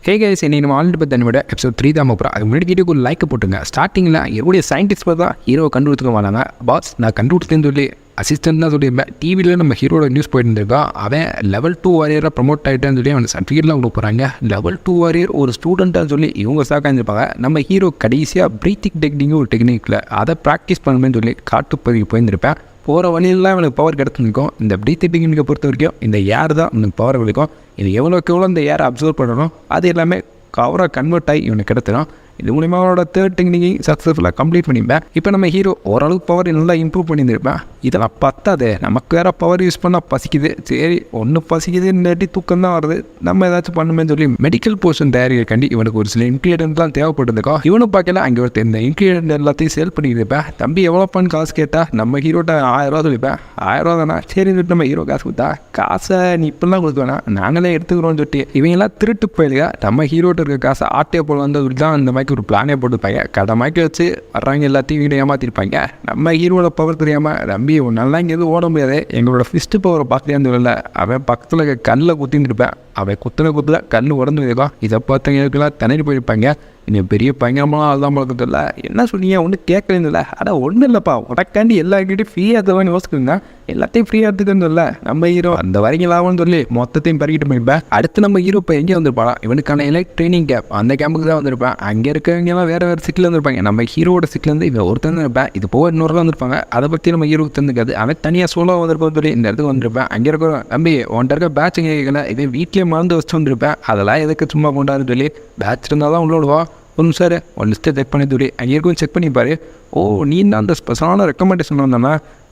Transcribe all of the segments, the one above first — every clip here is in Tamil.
ஹே கைஸ், இன்னைக்கு நம்ம ஆல்ரெடி பற்றி விட எபிசோட் 3 தான் போகிறோம். அதுக்கு முன்னாடி வீடியோக்கு ஒரு லைக் போட்டுங்க. ஸ்டார்டிங்கில் என்னுடைய சயின்டிஸ்ட் தான் ஹீரோ கண்டுபிடிச்சுக்க வராங்க. பாஸ் நான் கண்டுபிடிச்சேன்னு சொல்லி அசிஸ்டன்ட் தான் சொல்லியிருப்பேன். டிவியில் நம்ம ஹீரோட நியூஸ் போயிட்டு இருந்திருக்கோம். அவன் லெவல் 2 வாரியராக ப்ரமோட் ஆகிட்டான்னு சொல்லி அவனுக்கு சர்டிஃபிகேட்லாம் கொடுக்க போகிறாங்க. லெவல் 2 வாரியர் ஒரு ஸ்டூடெண்ட்டாக சொல்லி இவங்க சாக்காஞ்சிருப்பாங்க. நம்ம ஹீரோ கடைசியாக ப்ரீத்திங் டெக்னிக் ஒரு டெக்னிக்கில் அதை ப்ராக்டிஸ் பண்ணுமே சொல்லி காட்டுப்பதிக்கு போயிருந்திருப்பேன். போகிற வழியிலாம் அவனுக்கு பவர் கிடச்சிருக்கும். இந்த ப்ரீத்திங் டெக்னிக்கை பொறுத்த வரைக்கும் இந்த ஏர் தான் அவனுக்கு பவர் கிடைக்கும். இது எவ்வளோக்கு எவ்வளோ இந்த ஏரை அப்சர்வ் பண்ணணும் அது எல்லாமே கவராக கன்வெர்ட் ஆகி இவனுக்கு கிடச்சிடும். இது மூலிமா அவனோட தேர்ட் டெக்னிக்கை சக்ஸஸ்ஃபுல்லாக கம்ப்ளீட் பண்ணிப்பேன். இப்போ நம்ம ஹீரோ ஓரளவுக்கு பவர் நல்லா இம்ப்ரூவ் பண்ணியிருந்திருப்பேன். இதெல்லாம் பத்தாது, நமக்கு வேறு பவர் யூஸ் பண்ணால் பசிக்குது. சரி ஒன்று பசிக்குது, இல்லாட்டி தூக்கம் தான் வருது, நம்ம ஏதாச்சும் பண்ணுமேன்னு சொல்லி மெடிக்கல் போர்ஷன் தயாரிக்காண்டி இவனுக்கு ஒரு சில இன்க்ரீடியன்ட்லாம் தேவைப்பட்டிருக்கோம். இவனும் பார்க்கல அங்கே ஒருத்தர் இந்த இன்க்ரீடியன்ட் எல்லாத்தையும் சேல் பண்ணியிருப்பேன். தம்பி எவ்வளோப்பான்னு காசு கேட்டால் நம்ம ஹீரோட்ட 1000 ரூபா சொல்லிப்பேன். 1000 ரூபா தானே, சரி சொல்லிட்டு நம்ம ஹீரோ காசு கொடுத்தா காசை நீ இப்படிலாம் கொடுக்க வேணாம், நாங்களே எடுத்துக்கிறோம்னு சொல்லிட்டு இவங்கெல்லாம் திருட்டு போயிடுங்க. நம்ம ஹீரோட்ட இருக்க காசை ஆட்டையை போல் வந்து தான் அந்த மாதிரி ஒரு பிளானே போட்டுப்பாங்க. கடை மாய்க்க வச்சு வர்றாங்க எல்லாத்தையும் வீடு ஏமாற்றிருப்பாங்க. நம்ம ஹீரோட பவர் தெரியாமல் தம்பி நல்லா இங்கே எதுவும் ஓட முடியாது, எங்களோட ஃபிஸ்ட்டு பவரை பார்க்கலையான்னு சொல்லல. அவன் பக்கத்தில் கல்லில் குத்தின்னு இருப்பேன். அவன் குத்துற கல் உடந்து இருக்கும். இதை பார்த்தவங்களுக்கெல்லாம் திணறி போயிருப்பாங்க. இன்னும் பெரிய பயங்கரமான ஆள் தான் பழக்கத்தில் என்ன சொன்னீங்க ஒன்றும் கேட்கல. ஆனால் ஒன்றும் இல்லைப்பா, உடக்காண்டி எல்லாருக்கிட்டையும் ஃப்ரீயாக தருவான்னு யோசிக்குங்க. எல்லாத்தையும் ஃப்ரீயாக எடுத்துக்கன்னு சொல்ல நம்ம ஹீரோ அந்த வரைக்கும் லாபம்னு சொல்லி மொத்தத்தையும் பறிக்கிட்டு போயிருப்பேன். அடுத்து நம்ம ஹீரோ இப்போ எங்கே வந்திருப்பான், இவனுக்கான ட்ரைனிங் கேம்ப் அந்த கேம்புக்கு தான் வந்திருப்பேன். அங்கே இருக்கவங்கலாம் வேறு சிட்டில் வந்திருப்பாங்க. நம்ம ஹீரோட சிட்டிலேருந்து இவன் ஒருத்தர் இருப்பேன். இது போக இன்னொருலாம் வந்திருப்பாங்க. அதை பற்றி நம்ம ஹீரோக்கு தெரிஞ்சுக்காது. அவன் தனியாக சோலோ வந்திருப்பான்னு சொல்லி இந்த இடத்துக்கு வந்திருப்பேன். அங்கே இருக்கிற தம்பி ஒன்றை இருக்க பேட்ச் எங்கே கேட்கல, இதே வீட்லேயே மறந்து வச்சுட்டு வந்திருப்பேன். அதெல்லாம் எதுக்கு சும்மா கொண்டாருன்னு சொல்லி பேட்ச் இருந்தால் தான் உள்ளோடுவோம். ஒன்று சார் ஒரு லிஸ்ட்டை செக் பண்ணி தூரி அங்கே இருக்கும் செக் பண்ணிப்பார். ஓ நீ தான் அந்த ஸ்பெஷலான ரெக்கமெண்டேஷன் வந்தோம்னா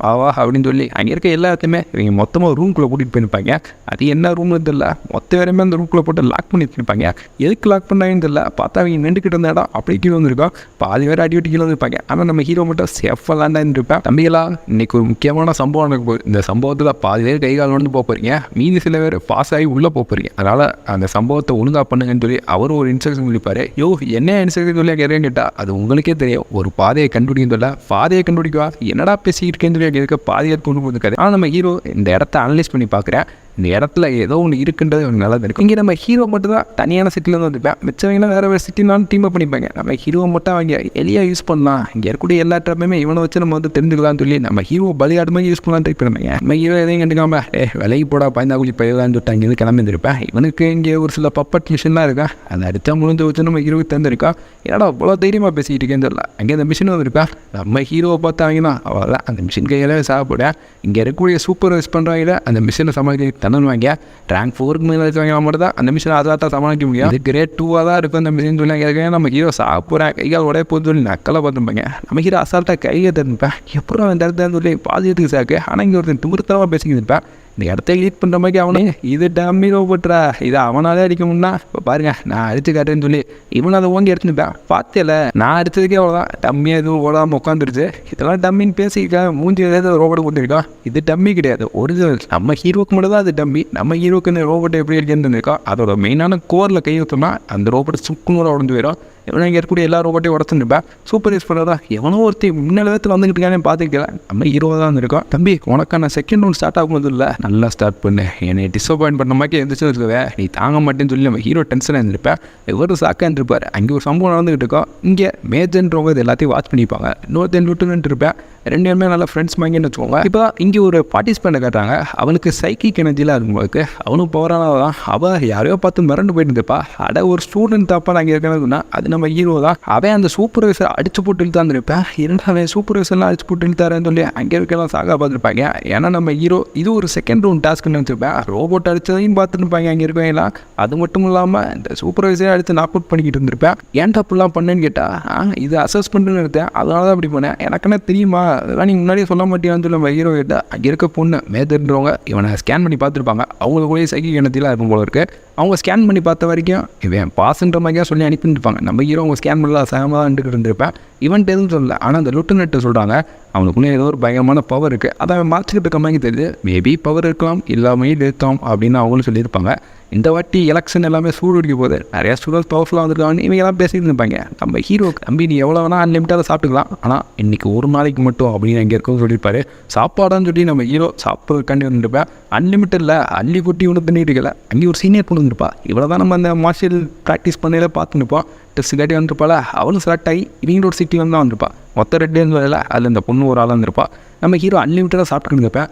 ஆவா அப்படின்னு சொல்லி அங்கே இருக்க எல்லாத்தையுமே இவங்க மொத்தமாக ரூம்குள்ளே கூட்டிகிட்டு போயிருப்பாங்க. அது என்ன ரூம்னு தெரியல, மொத்த வேறமே அந்த ரூம்குள்ளே போட்டு லாக் பண்ணி வச்சுருப்பாங்க. எதுக்கு லாக் பண்ணாங்கன்னு தெரியல. பார்த்தா அவங்க நின்றுக்கிட்டு இருந்த இடம் அப்படியே கீழே வந்துருக்கோம். பாதி வேறு அடி வெட்டி கீழே வந்துருப்பாங்க. ஆனால் நம்ம ஹீரோ மட்டும் சேஃபாக தான் இருந்திருப்பேன். தம்பிகளா இன்னைக்கு ஒரு முக்கியமான சம்பவம் நடக்க போகுது. இந்த சம்பவத்தில் பாதி பேர் கை கால் வந்து போக போகிறீங்க, மீதி சில பேர் பாஸ் ஆகி உள்ளே போக போகிறீங்க. அதனால் அந்த சம்பவத்தை ஒழுங்காக பண்ணுங்கன்னு சொல்லி அவர் ஒரு இன்ஸ்ட்ரக்ஷன் சொல்லிப்பார். யோ என்ன இன்ஸ்ட்ரக்ஷன் சொல்லி கேட்குறேன்னு கேட்டால் அது உங்களுக்கே தெரியும். ஒரு பாதையை கண்டுபிடிக்கும் சொல்ல பாதையை கண்டுபிடிக்குவா என்னடா பேசிக்கிட்டேன்னு சொல்லி கேட்க பாதையை கொண்டு போயிருக்காரு. ஆனால் நம்ம ஹீரோ இந்த இடத்த அனலைஸ் பண்ணி பார்க்குறேன். இந்த இடத்துல ஏதோ ஒன்று இருக்குன்றது ஒரு நல்லா இருக்கும். இங்கே நம்ம ஹீரோ மட்டும் தான் தனியான சிட்டியில் வந்து வந்துருப்பேன். மிச்சவங்களாம் வேறு வேறு சிட்டினாலும் டீமை பண்ணிப்பாங்க. நம்ம ஹீரோ மட்டும் அவங்க எலியாக யூஸ் பண்ணலாம். இங்கே இருக்கக்கூடிய எல்லா ட்ராப்புமே இவனை வச்சு நம்ம வந்து தெரிஞ்சுக்கலாம்னு சொல்லி நம்ம ஹீரோ பலியாடு மாதிரி யூஸ் பண்ணலாம் ட்ரை பண்ணுவாங்க. நம்ம ஹீரோ எதையும் கண்டுக்காம விலைக்கு போடா பாய்ந்தா குழி பயிலான்னு சொல்லிட்டு அங்கே கிளம்பி இருந்திருப்பேன். இவனுக்கு இங்கே ஒரு சில பப்பட் மிஷின்லாம் இருக்கா, அதை அடித்தா முடிஞ்சு வச்சு நம்ம ஹீரோவுக்கு தந்துருக்கா. ஏன்னா அவ்வளோ தைரியமாக பேசிக்கிட்டு இருக்கேன்னு தெரியல. அங்கே அந்த மிஷின் வந்துருப்பேன். நம்ம ஹீரோவை பார்த்தாங்கன்னா அவ்வளோதான் அந்த மிஷின் கையிலே சாப்பிட. இங்கே இருக்கக்கூடிய சூப்பர்வைஸ் பண்ணுறாங்க அந்த மிஷினை சமாளிக்க தண்ணுவாங்க. ரேங்க் 4க்கு மேலே வச்சவங்க மட்டும் தான் அந்த மிஷினை அதை தான் சமாளிக்க முடியும். அது கிரேட் 2 தான் இருக்கும் அந்த மிஷின் சொல்லி கேட்க. நம்ம ஹீரோ சாப்பிட்றேன் கைகால் உடைய போது சொல்லி நக்கலை பார்த்துருப்பாங்க. நம்ம ஹீரோ அசால்ட்டாக கையை தருப்பேன். எப்பறம் அந்த இடத்துல சொல்லி பாதியத்துக்கு சாக்கு. ஆனால் இங்கே ஒருத்தன் திமிர்த்தமாக பேசிக்கிட்டு இருப்பேன். இந்த இடத்த லீட் பண்ணுற மாதிரி அவனே இது டம்மி ரோபோட்ரா, இதை அவனாலே அடிக்க முடியும்னா இப்போ பாருங்க நான் அடித்து காட்டுறேன்னு சொல்லி இவனை அதை ஓங்கி எடுத்துப்பேன். பார்த்தேல நான் அடித்ததுக்கே அவ்வளோதான், டம்மியாக எதுவும் ஓடாமல் உட்காந்துருச்சு. இதெல்லாம் டம்மின்னு பேசிக்கிட்டா மூஞ்சி ஏதாவது ரோபோட்டை கொடுத்துருக்கோம். இது டம்மி கிடையாது, ஒரிஜினல். நம்ம ஹீரோக்கு மட்டும் தான் அது டம்மி. நம்ம ஹீரோக்கு இந்த ரோபோட்டை எப்படி எடுத்துன்னு இருக்கோம். அதோட மெயினான கோரில் கை ஊற்றோம்னா அந்த ரோபோட்டை சுக்குன்னு உடஞ்சு போயிடும். இவனை இங்கே இருக்கக்கூடிய எல்லா ரோபோட்டையும் உடச்சுருப்பேன். சூப்பர் யூஸ் பண்ணுறதா எவனோ ஒருத்தி முன்னாள் வேத்தில் வந்துக்கிட்டு இருக்கானே பார்த்துக்கல. நம்ம ஹீரோ தான் இருக்கோம். தம்பி உனக்கான செகண்ட் ரவுண்ட் ஸ்டார்ட் ஆகும்போது இல்லை நல்லா ஸ்டார்ட் பண்ணு, என்னை டிசப்பாயின்ட் பண்ண மாதிரி எந்திரிச்சு இருக்குவே நீ தாங்க மாட்டேன்னு சொல்லி நம்ம ஹீரோ டென்ஷனாக இருந்திருப்பேன். இவர் சாக்காக இருந்திருப்பார். அங்கே ஒரு சம்பவம் நடந்துகிட்டு இருக்கோம். இங்கே மேஜர்ன்றவங்க இது எல்லாத்தையும் வாட்ச் பண்ணிப்பாங்க. இன்னொருத்தன் லுட்டுன்னு இருப்பேன். 2 பேருமே நல்லா ஃப்ரெண்ட்ஸ் வாங்கின்னு வச்சுக்கோங்க. இப்போ இங்கே ஒரு பார்ட்டிசிபெண்ட்டை காட்டுறாங்க. அவனுக்கு சைக்கிக் எனர்ஜிலாம் இருக்கும்போது அவனும் பவரானவ தான். அவள் யாரையோ பார்த்து மிரண்டு போயிட்டு இருப்பா. அட ஒரு ஸ்டூடெண்ட் தப்பா அங்கே இருக்கணும்னா அது நம்ம ஹீரோ தான். அவன் அந்த சூப்பர்வைசர் அடிச்சு போட்டு இழுத்தான் இருப்பேன். அவன் சூப்பர்வைசர்லாம் அடிச்சு போட்டு இழுத்தாருன்னு சொல்லி அங்கே இருக்கலாம் சாகா பார்த்துருப்பாங்க. ஏன்னா நம்ம ஹீரோ இது ஒரு செகண்ட் ரவுண்ட் டாஸ்க்குன்னு வச்சுருப்பேன். ரோபோட் அடிச்சதையும் பார்த்துருப்பாங்க அங்கே இருக்கவங்கலாம். அது மட்டும் இல்லாமல் இந்த சூப்பர்வைசரை அடித்து நாக் அவுட் பண்ணிக்கிட்டு இருந்திருப்பேன். ஏன் தப்புலாம் பண்ணேன்னு கேட்டால் இது அசஸ்மெண்ட்டுன்னு எடுத்தேன், அதனால தான் அப்படி பண்ணேன். எனக்குன்னா தெரியுமா அதெல்லாம் நீங்கள் முன்னாடியே சொல்ல மாட்டேன்னு சொல்லி நம்ம ஹீரோ கிட்ட அங்கே இருக்க பொண்ணு மேதர்ன்றவங்க இவனை ஸ்கேன் பண்ணி பார்த்துருப்பாங்க. அவங்களுக்குள்ளேயே சைக்கிக் எனர்ஜிலாம் இருக்கும் போல இருக்குது. அவங்க ஸ்கேன் பண்ணி பார்த்த வரைக்கும் இவன் பாஸ்ன்ற மாதிரியாக சொல்லி அனுப்பிட்டுருப்பாங்க. நம்ம ஹீரோ அவங்க ஸ்கேன் பண்ணலாம் சகமாக இருந்திருப்பேன். இவன்ட்டு எதுவும் சொல்லலை. ஆனால் அந்த லுட்டுநெட்டு சொல்கிறாங்க அவனுக்குள்ளே ஏதோ ஒரு பயங்கரமான பவர் இருக்குது. அதை அவன் மாற்றிக்கிட்டு இருக்க மாதிரி தெரியுது. மேபி பவர் இருக்கலாம் இல்லாமல் இருக்கலாம் அப்படின்னு அவங்களும் சொல்லியிருப்பாங்க. இந்த வாட்டி எலெக்ஷன் எல்லாமே சூடு அடிக்க போகுது, நிறையா ஸ்டூடெண்ட்ஸ் பவர்ஃபுல்லாக வந்துருக்காங்க, இவங்கெல்லாம் பேசிட்டு இருப்பாங்க. நம்ம ஹீரோ தம்பி நீ எவ்வளோ வேணால் அன்லிமிட்டாக சாப்பிட்டுக்கலாம், ஆனால் இன்றைக்கி ஒரு நாளைக்கு மட்டும் அப்படின்னு அங்கே இருக்கவும் சொல்லியிருப்பாரு. சாப்பாடான்னு சொல்லி நம்ம ஹீரோ சாப்பிட்றதுக்காண்டி வந்துருப்பேன். அன்லிமிட்டடில் அள்ளி கொட்டி ஒன்று பண்ணிட்டு இருக்கல. அங்கே ஒரு சீனியர் பொண்ணு வந்துருப்பா. இவ்வளோ தான் நம்ம அந்த மார்ஷியல் ப்ராக்டிஸ் பண்ணையில் பார்த்துருப்போம். டெஸ்ட் காட்டி வந்துருப்பாள். அவளும் செலக்ட் ஆகி இவங்களோட சிட்டி வந்து தான் வந்திருப்பா. மொத்த ரெட்லேருந்து வரல, அதில் இந்த பொண்ணு ஒரு ஆளாக இருந்திருப்பா. நம்ம ஹீரோ அன்லிமிட்டடாக சாப்பிட்டுக்கிட்டு இருப்பேன்.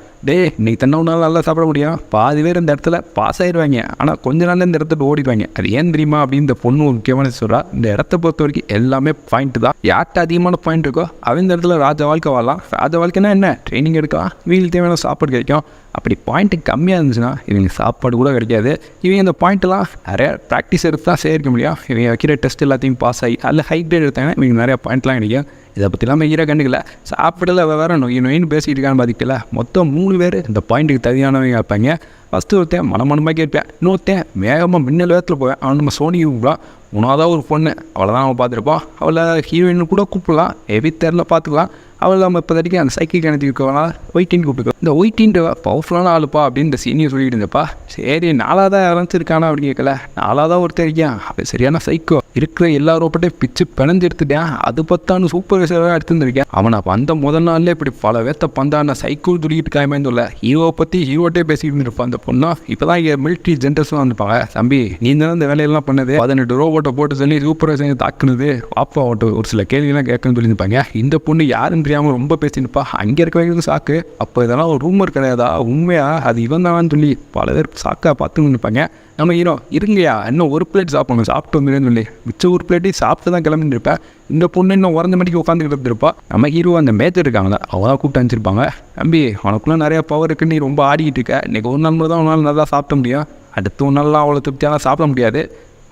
இன்றைக்கி தன்னை ஒரு நாள் நல்லா சாப்பிட முடியும், பாதி பேர் இந்த இடத்துல பாஸ் ஆயிடுவாங்க, ஆனால் கொஞ்ச நாளில் இந்த இடத்துல ஓடிடுவாங்க. அது ஏன் தெரியுமா அப்படின்னு இந்த பொண்ணு ஒரு முக்கியமான சொல்கிறா. இந்த இடத்த பொறுத்த வரைக்கும் எல்லாமே பாயிண்ட் தான். யார்கிட்ட அதிகமான பாயிண்ட் இருக்கோ அவன் இந்த இடத்துல ராஜ வாழ்க்கை வாழலாம். ராஜ வாழ்க்கைன்னா என்ன, ட்ரைனிங் எடுக்கலாம், வீல் தேவையான சாப்பாடு கிடைக்கும். அப்படி பாயிண்ட்டு கம்மியாக இருந்துச்சுன்னா இவங்க சாப்பாடு கூட கிடைக்காது. இவங்க இந்த பாயிண்ட்டெல்லாம் நிறையா ப்ராக்டிஸ் எடுத்து தான் சேர்க்க முடியும். இவங்க வைக்கிற டெஸ்ட் எல்லாத்தையும் பாஸ் ஆகி அதில் ஹை கிரேட் எடுத்தாங்கன்னா இவங்க நிறையா பாயிண்ட்லாம் கிடைக்கும். இதை பற்றிலாம் ஹீரோ கண்டுக்கல. சாப்பிடல வேறு நொயின்னு பேசிகிட்டு இருக்கான்னு பார்த்துக்கல. மொத்தம் 3 பேர் இந்த பாயிண்ட்டுக்கு தகுதியானவங்க இருப்பாங்க. ஃபஸ்ட்டு ஒருத்தன் மனமனமாக கேட்பேன், இன்னொருத்தன் வேகமாக மின்னல் வேகத்தில் போவேன். அவன் நம்ம சோனி கூப்பிடலாம். 3ஆவதாக ஒரு பொண்ணு, அவளை தான் அவன் பார்த்துருப்போம். அவளை ஹீரோயின் கூட கூப்பிடலாம், எவி தெரில பார்த்துக்கலாம். அவள் நம்ம இப்போதைக்கு அந்த சைக்கிள் கிணத்து இருக்கவனால் ஒயிட்டின்னு கூப்பிட்டுக்கலாம். இந்த ஒயிட்டின்ற பவர்ஃபுல்லான ஆளுப்பா அப்படின்னு இந்த சீனியர் சொல்லிட்டு இருந்தப்பா. சரி 4ஆவதாக யாராச்சும் இருக்கானா அப்படின்னு கேட்கல. 4ஆவதாக ஒருத்தர் இருக்கான், அது சரியான சைக்கோ, இருக்கிற எல்லா ரோப்பட்டையும் பிச்சு பிணைஞ்சு எடுத்துட்டேன். அது பத்தானு சூப்பர்வைசராக எடுத்துருந்துருக்கேன். அவனை வந்த முதல் நாள்லேயே இப்படி பல வேத்த பந்தான சைக்கிள் துடிக்கிட்டு காயமான்னு சொல்ல ஹீரோவை பற்றி ஹீரோட்டே பேசிக்கிட்டு இருந்திருப்பான் அந்த பொண்ணா. இப்போ தான் இங்கே மிலிட்ரி ஜென்ரல்ஸும் வந்துருப்பாங்க. தம்பி நீ தானே இந்த வேலையெல்லாம் பண்ணது, 18 ரோபோட்டை போட்டு சொல்லி சூப்பர்வைசர் தாக்குனது, வாப்பா ஓட்டு ஒரு சில கேள்வியெல்லாம் கேட்கணும்னு சொல்லியிருப்பாங்க. இந்த பொண்ணு யாருன்னு தெரியாமல் ரொம்ப பேசினுப்பா. அங்கே இருக்க வைக்கிறது சாக்கு. அப்போ இதெல்லாம் ஒரு ரூமர் கிடையாதா, உண்மையா அது இவன் தானான்னு சொல்லி பல பேர் சாக்கா பார்த்துன்னு இருப்பாங்க. நம்ம ஹீரோ இருங்கயா இன்னும் ஒரு பிளேட் சாப்பிடணும், சாப்பிட்டு வந்துடுன்னு சொல்லி மிச்சம் ஒரு பிளேட்டையும் சாப்பிட்டு தான் கிளம்பிட்டு இருப்பேன். இந்த பொண்ணு இன்னும் உறந்த மணிக்கு உட்காந்துக்கிட்டு இருப்பா. நம்ம ஹீரோ அந்த மேஜர் இருக்காங்களா அவங்க தான் கூப்பிட்டு அனுப்பிச்சிருப்பாங்க. தம்பி உனக்குள்ளே நிறையா பவர் இருக்குது, நீ ரொம்ப ஆடிக்கிட்டு இருக்க, இன்றைக்கி ஒரு நாள் மட்டும் தான் ஒரு நாள் நல்லா சாப்பிட முடியும், அடுத்த ஒரு நாள்லாம் அவ்வளோ திருப்தியாக சாப்பிட முடியாது.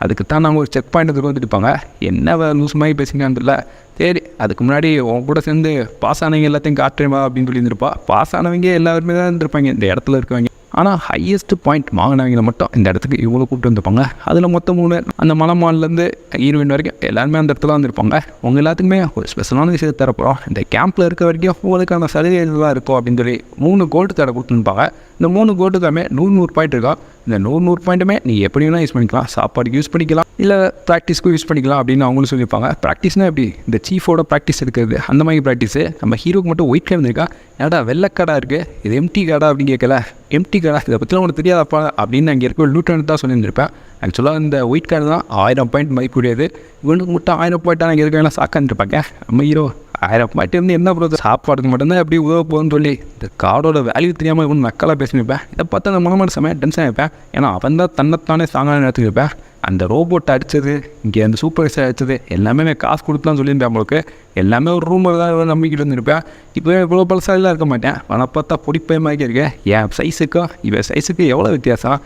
அதுக்கு தான் நாங்கள் ஒரு செக் பாயிண்ட் வந்துட்டுருப்பாங்க. என்ன லூஸ் மாதிரி பேசிங்கன்னு தெரியல. சரி அதுக்கு முன்னாடி உன் கூட சேர்ந்து பாஸ் ஆனவங்க எல்லாத்தையும் காட்டுறேமா அப்படின்னு சொல்லி இருந்திருப்பா. பாஸ் ஆனவங்க எல்லாருமே தான் இருந்திருப்பாங்க இந்த இடத்துல இருக்கவங்க. ஆனால் ஹையஸ்ட் பாயிண்ட் வாங்கினவங்களை மட்டும் இந்த இடத்துக்கு இவ்வளோ கூப்பிட்டு வந்துருப்பாங்க. அதில் மொத்தம் 3 அந்த மலமான்லேருந்து ஹீரோயின் வரைக்கும் எல்லாருமே அந்த இடத்துல வந்துருப்பாங்க. உங்கள் எல்லாத்துக்குமே ஒரு ஸ்பெஷலான விஷயத்தை தரப்போகிறோம். இந்த கேம்பில் இருக்க வரைக்கும் உங்களுக்கான சலுகைகள் தான் இருக்கும் அப்படின்னு சொல்லி 3 கோல்டு தடை கொடுத்துருப்பாங்க. இந்த 3 கோல்டுக்காமே 100 பாயிண்ட் இருக்கும். இந்த 100 பாயிண்ட்டுமே நீ எப்படி வேணால் யூஸ் பண்ணிக்கலாம், சாப்பாடுக்கு யூஸ் பண்ணிக்கலாம், இல்லை ப்ராக்டிஸ்க்கும் யூஸ் பண்ணிக்கலாம் அப்படின்னு அவங்களும் சொல்லியிருப்பாங்க. ப்ராக்டிஸ்னால் எப்படி இந்த சீஃபோட ப்ராக்டிஸ் இருக்கிறது அந்த மாதிரி ப்ராக்டிஸு. நம்ம ஹீரோக்கு மட்டும் ஒயிட் கார்டு இருக்கா, ஏடா வெள்ளைக்காடாக இருக்குது, இது எம்டி கார்டா அப்படின்னு கேட்கல. எம்டி கார்டா இதை பற்றிலாம் உனக்கு தெரியாதப்பா அப்படின்னு அங்கே இருக்க லூட்டன்ட் தான் சொல்லியிருந்திருப்பேன். ஆக்சுவலாக இந்த ஒயிட் கார்டு தான் 1000 பாயிண்ட் மதிப்புடையது. இவனுக்கு மட்டும் 1000 பாயிண்ட் அங்கே இருக்கலாம் சாக்காந்துருப்பாங்க. நம்ம ஹீரோ 1000 பாயிண்ட் இருந்து என்ன பண்ணுறது, சாப்பாடுக்கு மட்டும்தான் எப்படி உதவ போகுதுன்னு சொல்லி இந்த கார்டோட வேல்யூ தெரியாமல் இவனு நக்கலாக பேசினிருப்பேன். இதை பார்த்தா அந்த மனமான சமயம் டென்ஷன் ஆகிப்பேன். ஏன்னா அவன் தான் தன்னைத்தானே சாங்கான நேரத்துக்கு இருப்பேன். அந்த ரோபோட்டை அடித்தது, இங்கே அந்த சூப்பர்வைசர் அடித்தது எல்லாமே காசு கொடுத்துலாம் சொல்லியிருப்பேன். அவங்களுக்கு எல்லாமே ஒரு ரூமில் தான் நம்பிக்கிட்டு வந்துருப்பேன். இப்போ இவ்வளோ பழசாலாம் இருக்க மாட்டேன். ஆனால் பார்த்தா பொடிப்பயமாக்கி இருக்கேன். என் சைஸுக்கும் இவன் சைஸுக்கு எவ்வளோ வித்தியாசம்.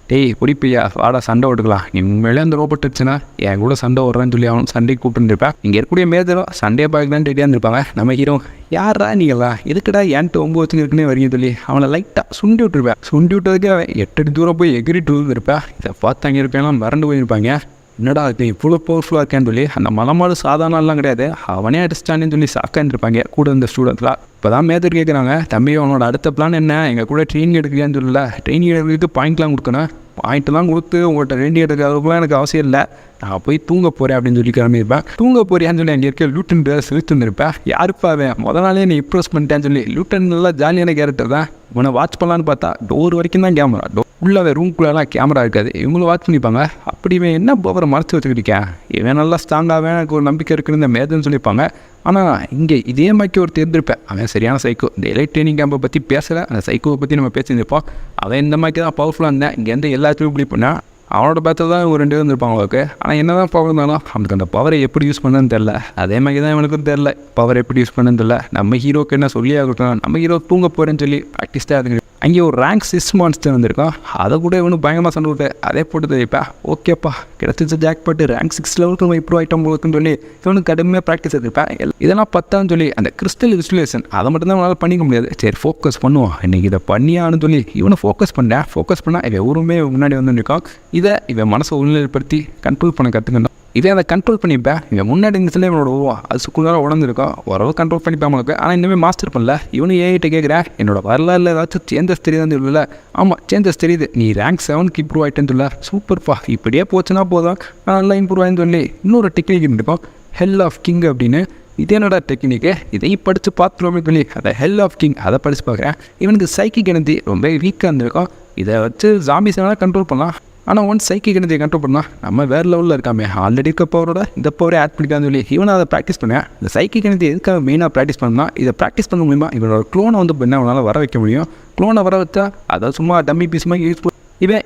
டேய் பொடிப்பையா வாடா சண்டை ஓட்டுக்கலாம், நீ உண்மையிலே அந்த ரோபோட் வச்சுன்னா என் கூட சண்டை ஓடுறான்னு சொல்லி அவனும் சண்டைக்கு கூப்பிட்டுருப்பேன். இங்கே இருக்கக்கூடிய மேஜரும் சண்டையை பார்க்க தான் ரெடியாக இருந்திருப்பாங்க. நம்ம ஹீரோ யாரா நீங்களா எதுக்கடா ஏன்ட்டு 9 வச்சுருக்குன்னே வரீங்க சொல்லி அவனை லைட்டாக சுண்டி விட்டுருப்பேன். சுண்டி விட்டதுக்கு அவன் 8 அடி தூரம் போய் எகிரிட்டு வந்துருப்பேன். இதை பார்த்து அங்கே இருப்பேன் மறந்து போயிருப்பாங்க. என்னடா இது இவ்வளோ பவர்ஃபுல்லாக இருக்கேன்னு சொல்லி அந்த மலமாடு சாதாரணலாம் கிடையாது, அவனே அடிச்சிட்டானேன்னு சொல்லி சாக்காந்துருப்பாங்க கூட இந்த ஸ்டூடெண்ட்லாம். இப்போ தான் மேஜர் கேட்குறாங்க, தம்பி அவனோட அடுத்த பிளான் என்ன, எங்கள் கூட ட்ரெயினிங் எடுக்கலையான்னு சொல்லல, ட்ரெயினிங் எடுக்கிறதுக்கு பாயிண்ட்லாம் கொடுக்கணும், பாயிண்ட்லாம் கொடுத்து உங்கள்கிட்ட ட்ரெயினிங் எடுக்கிறதுக்குலாம் எனக்கு அவசியம் இல்லை, நான் போய் தூங்க போகிறேன் அப்படின்னு சொல்லி கிளம்பியிருப்பேன். தூங்க போறியான்னு சொல்லி அங்கே இருக்க லூட்டன் பேர் செலுத்துருந்துருப்பேன். யாருப்பா அவன் முதல் நாளே நீ இம்ப்ரெஸ் பண்ணிட்டேன்னு சொல்லி. லூட்டன் நல்லா ஜாலியான கேரக்டர் தான். இவனை வாட்ச் பண்ணலான்னு பார்த்தா டோர் வரைக்கும் தான் கேமரா, உள்ளே ரூம்குள்ளெல்லாம் கேமரா இருக்காது, இவங்களும் வாட்ச் பண்ணிப்பாங்க. அப்படி இவன் என்ன போகிற மறைச்சி வச்சுக்கிட்டு இருக்கேன், இவன் நல்லா ஸ்ட்ராங்காக எனக்கு ஒரு நம்பிக்கை இருக்குன்னு இந்த மேதன்னு சொல்லியிருப்பாங்க. ஆனால் இங்கே இதே மாதிரி ஒரு தேர்ந்திருப்பேன். அவன் சரியான சைக்கோ. இந்த எலைட் ட்ரைனிங் கேம்பை பற்றி பேசலை, அந்த சைக்கோவை பற்றி நம்ம பேசியிருப்போம். அவன் இந்த மாதிரி தான் பவர்ஃபுல்லாக இருந்தேன். இங்கேருந்து எல்லாத்தையும் பிலீவ் பண்ணேன். அவனோட பேத்தில் தான் ஒரு 2 பேர் இருந்திருப்பாங்க அவளுக்கு. ஆனால் என்ன தான் பவர் இருந்தாலும் அவனுக்கு அந்த பவரை எப்படி யூஸ் பண்ணணும்னு தெரில. அதே மாதிரி தான் இவனுக்கும் தெரில பவர் எப்படி யூஸ் பண்ணணும்னு தெரில. நம்ம ஹீரோக்கு என்ன சொல்லி ஆகட்டும், நம்ம ஹீரோ தூங்க போகிறேன்னு சொல்லி ப்ராக்டிஸ் தான் அதுங்க. அங்கே ஒரு ரேங்க் 6 மான்ஸ்டர் வந்திருக்கான். அதை கூட இவனு பயங்கரமாக சண்டை விட்டு அதே போட்டு தெரிவிப்பேன். ஓகேப்பா கிடச்சிச்சு ஜாக் போட்டு ரேங்க் 6 லெவலுக்கு நம்ம இம்ப்ரூவ் ஐட்டம் போகுதுன்னு சொல்லி இவனுக்கு கடுமையாக ப்ராக்டிஸ் எடுத்துருப்பேன். இதெல்லாம் பத்தான்னு சொல்லி அந்த கிறிஸ்டல் இன்ஸ்டலேஷன் அதை மட்டும் தான் அவனால் பண்ணிக்க முடியாது. சரி ஃபோக்கஸ் பண்ணுவோம் இன்றைக்கி இதை பண்ணியான்னு சொல்லி இவனை ஃபோக்கஸ் பண்ணேன். ஃபோக்கஸ் பண்ணால் இவன் எவருமே முன்னாடி வந்து நிற்கான். இதை இவன் மனசை உள்நிலைப்படுத்தி கண்ட்ரோல் பண்ண கற்றுக்கணும். இதே அதை கண்ட்ரோல் பண்ணிப்பேன். இவன் முன்னாடி இருந்துச்சுல இவனோட உருவம் அது சுக்குள்ளார உடஞ்சிருக்கும், ஓரளவு கண்ட்ரோல் பண்ணிப்பேன் உங்களுக்கு. ஆனால் இன்னுமே மாஸ்டர் பண்ணல. இவனு ஏகிட்ட கேட்குறேன், என்னோட வரலாறுல ஏதாச்சும் சேஞ்சஸ் தெரியுதான்னு இல்லை. ஆமாம், சேஞ்சஸ் தெரியுது. நீ ரேங்க் 7க்கு இம்ப்ரூவ் ஆகிட்டேன்னு சொல்ல. சூப்பர்ப்பா, இப்படியே போச்சுன்னா போதும், நல்லா இம்ப்ரூவ் ஆகின்னு சொல்லி இன்னொரு டெக்னிக் இருக்கும், ஹெல் ஆஃப் கிங் அப்படின்னு. இது என்னோட டெக்னிக்கு, இதையும் படித்து பார்த்துருவோமே சொல்லி அதை ஹெல் ஆஃப் கிங் அதை படித்து பார்க்குறேன். இவனுக்கு சைக்கிக் எனர்ஜி ரொம்ப வீக்காக இருந்திருக்கும். இதை வச்சு ஜாம்பிஸ் வேணால் கண்ட்ரோல் பண்ணலாம். ஆனால் ஒன்ஸ் சைக்கிக் எனர்ஜியை கண்ட்ரோல் பண்ணால் நம்ம வேறு லெவலில் இருக்காமே, ஆல்ரெடி இருக்க பவரோட இந்த பவரே ஆட் பண்ணிக்கான்னு சொல்லி இவனை அதை ப்ராக்டிஸ் பண்ணேன். இந்த சைக்கிக் எனர்ஜி எதுக்காக மெயினாக ப்ராக்டிஸ் பண்ணால், இதை ப்ராக்டிஸ் பண்ண மூலிமா இவனோட க்ளோனை வந்து என்ன அவனால் வர வைக்க முடியும். க்ளோனை வர வச்சா அதை சும்மா டம்மி பீஸ் மாதிரி யூஸ்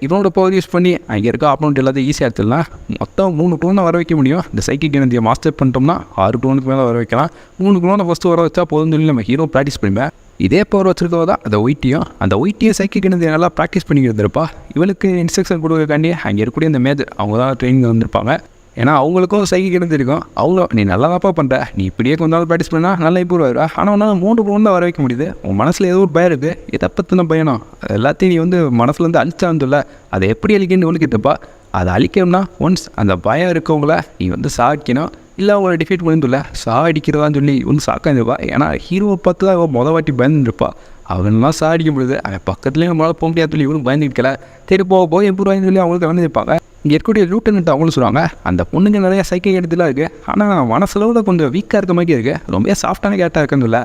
இவனோட பவர் யூஸ் பண்ணி அங்கே இருக்க ஆப்போனண்ட் எல்லாத்தையும் ஈஸியாக எடுத்துடலாம். மொத்தம் 3 க்ளோனை வர வைக்க முடியும். இந்த சைக்கிக் எனர்ஜியை மாஸ்டர் பண்ணிட்டோம்னா 6 க்ளோனுக்கு மேலே வர வைக்கலாம். 3 க்ளோனை ஃபஸ்ட்டு வர வச்சா போதும் சொல்லி நம்ம ஹீரோ ப்ராக்டிஸ் பண்ணிப்பேன். இதே பவர் வச்சுருக்கவ தான் அந்த ஒயிட்டியும் சைக்கிக் எனர்ஜி நல்லா ப்ராக்டிஸ் பண்ணிக்கிட்டு இருப்பா. இவளுக்கு இன்ஸ்ட்ரக்ஷன் கொடுக்கக்காண்டி அங்கே இருக்கக்கூடிய அந்த மேஜர் அவங்க தான் ட்ரெயினிங் வந்திருப்பாங்க. ஏன்னா அவங்களுக்கும் சைக்கிக் எனர்ஜி இருக்கும். அவங்க நீ நல்லா தான்ப்பா பண்ணுற, நீ இப்படியே கொஞ்ச நாள் ப்ராக்டிஸ் பண்ணால் நல்லா இம்ப்ரூவ் ஆகிடுவா. ஆனால் ஒன்றால் 3 க்ளோன் தான் வர வைக்க முடியுது. உன் மனசில் ஏதோ ஒரு பயம் இருக்குது, எதை பற்றின பயணம் எல்லாத்தையும் நீ வந்து மனசுலேருந்து அழிச்சான்னு சொல்ல. அதை எப்படி அழிக்கணும்னு உனக்கிட்டப்பா. அதை அழிக்கணும்னா ஒன்ஸ் அந்த பயம் இருக்கவங்கள நீ வந்து சாக்கணும், இல்லை அவங்கள டிஃபீட் பண்ணிட்டுல அடிக்கிறதான்னு சொல்லி வந்து சாக்காந்துருப்பா. ஏன்னா ஹீரோவை பார்த்து தான் அவள் வட்டி பயந்துருப்பா. அவங்களாம் அடிக்க முடியுது, அவன் பக்கத்துலேயும் நம்மளால் போக முடியாது சொல்லி இவனுக்கு பயந்துருக்கல. சரி போக எம்பூர்வாயின்னு சொல்லி அவங்களுக்கு வந்துருப்பாங்க. இங்கே இருக்கக்கூடிய லூட்டன்ட்டு அவங்களும் சொல்லுவாங்க, அந்த பொண்ணுங்க நிறையா சைக்கிள் எடுத்துலாம் இருக்குது, ஆனால் மனசுல கொஞ்சம் வீக்காக இருக்க மாதிரி இருக்குது, ரொம்ப சாஃப்டான கேட்டாக இருக்குன்னு இல்லை.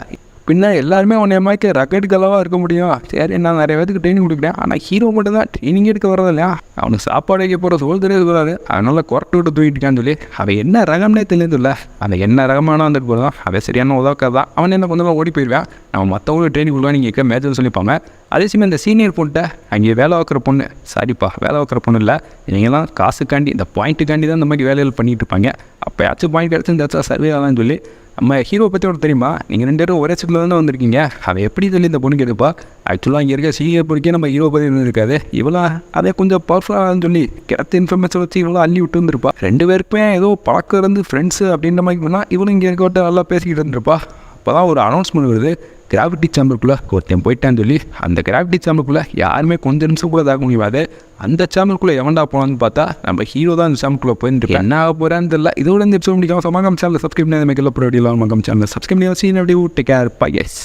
பின்ன எல்லாருமே உன்னை மாதிரி ரக்கெட் கலவாக இருக்க முடியும். சரி, நான் நிறைய பேருக்கு ட்ரைனிங் கொடுக்குறேன். ஆனால் ஹீரோ மட்டும் தான் ட்ரைனிங் எடுக்க வரது இல்லையா, அவனுக்கு சாப்பாடு வைக்க போகிற சோல் தெரியாது, அதனால குரட்டு விட்டு தூக்கிட்டான்னு சொல்லி அவன் என்ன ரகம்னே தெரியாது இல்லை. அந்த என்ன ரகமானோ வந்துட்டு போகிறதான் அவன் சரியான உதவுக்காது தான். அவன் என்ன கொஞ்சமாக ஓடி போயிடுவேன். நம்ம மற்றவங்களுக்கு ட்ரைனிங் கொடுக்கலாம் நீங்கள் இருக்க மேஜர் சொல்லிப்பாங்க. அதே சமயம் இந்த சீனியர் பொண்ணுட்ட அங்கே வேலை வைக்கிற பொண்ணு, சாரிப்பா வேலை வைக்கிற பொண்ணு இல்லை, நீங்கள்லாம் காசுக்காண்டி இந்த பாயிண்ட்டுக்காண்டி தான் இந்த மாதிரி வேலைகள் பண்ணிகிட்டு இருப்பாங்க. அப்போயாச்சும் பாயிண்ட் கிடச்சி இந்த சர்வே ஆகலான்னு சொல்லி நம்ம ஹீரோ பற்றி ஒரு தெரியுமா, நீங்கள் 2 பேரும் ஒரே சிட்டில் தான் வந்திருக்கீங்க. அவன் எப்படி சொல்லி இந்த பொண்ணு கேட்பா. ஆக்சுவலாக இங்கே இருக்க சீனியர் பொறுக்கே நம்ம ஹீரோ பற்றி இருந்திருக்காது. இவ்வளோ அதே கொஞ்சம் பவர்ஃபுல்லாக சொல்லி கிடைத்த இன்ஃபர்மேஷன் வச்சு இவ்வளோ அள்ளி விட்டு இருந்திருப்பா. 2 பேருக்குமே ஏதோ பழக்கம் இருந்து ஃப்ரெண்ட்ஸு அப்படின்ற மாதிரி பண்ணால் இவளும் இங்கே இருக்க நல்லா பேசிக்கிட்டு இருந்திருப்பா. அப்போ தான் ஒரு அனௌன்ஸ்மெண்ட் வருது, கிராவிட்டி சேம்பருக்குள்ளே ஒருத்தன் போயிட்டான்னு சொல்லி. அந்த கிராவிட்டி சேம்பருக்குள்ளே யாருமே கொஞ்சம் நிமிஷம் கூட தாக்க முடியாது. அந்த சேம்பருக்குள்ளே எவன்டா போனான்னு பார்த்தா நம்ம ஹீரோ தான் அந்த சேம்பருக்குள்ளே போயிட்டு என்ன ஆக போகிறான்னு தெரியல. இதோட இந்த எபிசோட் முடிக்காம சமகம் சேனல் சப்ஸ்கிரைப் பண்ணி அந்த மேக்கெல்லாம் ப்ரோடியெல்லாம் மகம் சேனல் சப்ஸ்கிரைப் பண்ணி வச்சு அப்படி டேக் கேர், பை கைஸ்.